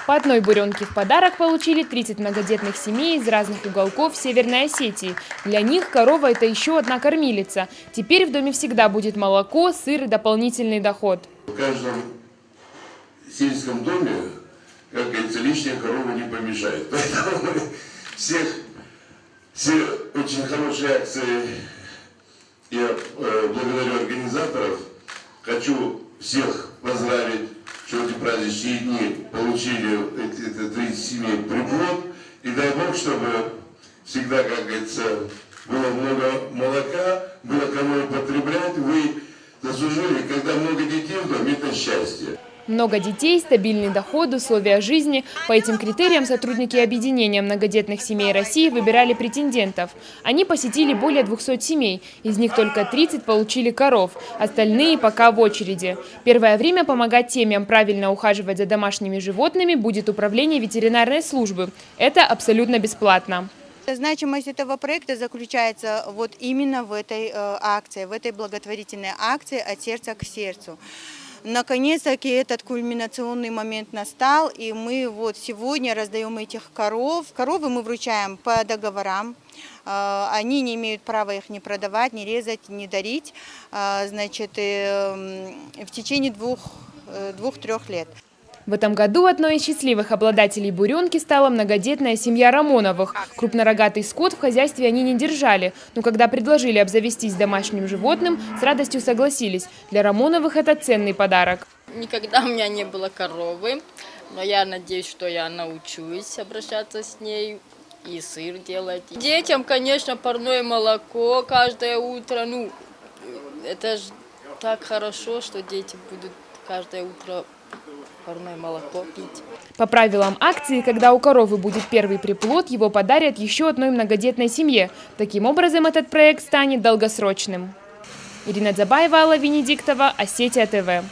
По одной буренке в подарок получили 30 многодетных семей из разных уголков Северной Осетии. Для них корова – это еще одна кормилица. Теперь в доме всегда будет молоко, сыр и дополнительный доход. В каждом сельском доме, как говорится, лишняя корова не помешает. Поэтому все очень хорошие акции. Я благодарю организаторов. Хочу всех поздравить, что в эти праздничные дни получили эти 30 семей приплод. И дай Бог, чтобы всегда, как говорится, было много молока, было кому употреблять. Вы заслужили, когда много детей в доме, это счастье. Много детей, стабильный доход, условия жизни. По этим критериям сотрудники объединения многодетных семей России выбирали претендентов. Они посетили более 200 семей. Из них только 30 получили коров. Остальные пока в очереди. Первое время помогать семьям правильно ухаживать за домашними животными будет управление ветеринарной службы. Это абсолютно бесплатно. Значимость этого проекта заключается вот именно в этой акции, в этой благотворительной акции «От сердца к сердцу». Наконец-таки этот кульминационный момент настал, и мы вот сегодня раздаем этих коров. Коровы мы вручаем по договорам. Они не имеют права их не продавать, не резать, не дарить, значит, в течение 2-3 лет. В этом году одной из счастливых обладателей буренки стала многодетная семья Рамоновых. Крупнорогатый скот в хозяйстве они не держали, но когда предложили обзавестись домашним животным, с радостью согласились. Для Рамоновых это ценный подарок. Никогда у меня не было коровы, но я надеюсь, что я научусь обращаться с ней и сыр делать. Детям, конечно, парное молоко каждое утро. Ну, это же так хорошо, что дети будут каждое утро парное молоко пить. По правилам акции, когда у коровы будет первый приплод, его подарят еще одной многодетной семье. Таким образом, этот проект станет долгосрочным. Ирина Дзабаева, Алла Венедиктова, Осетия ТВ.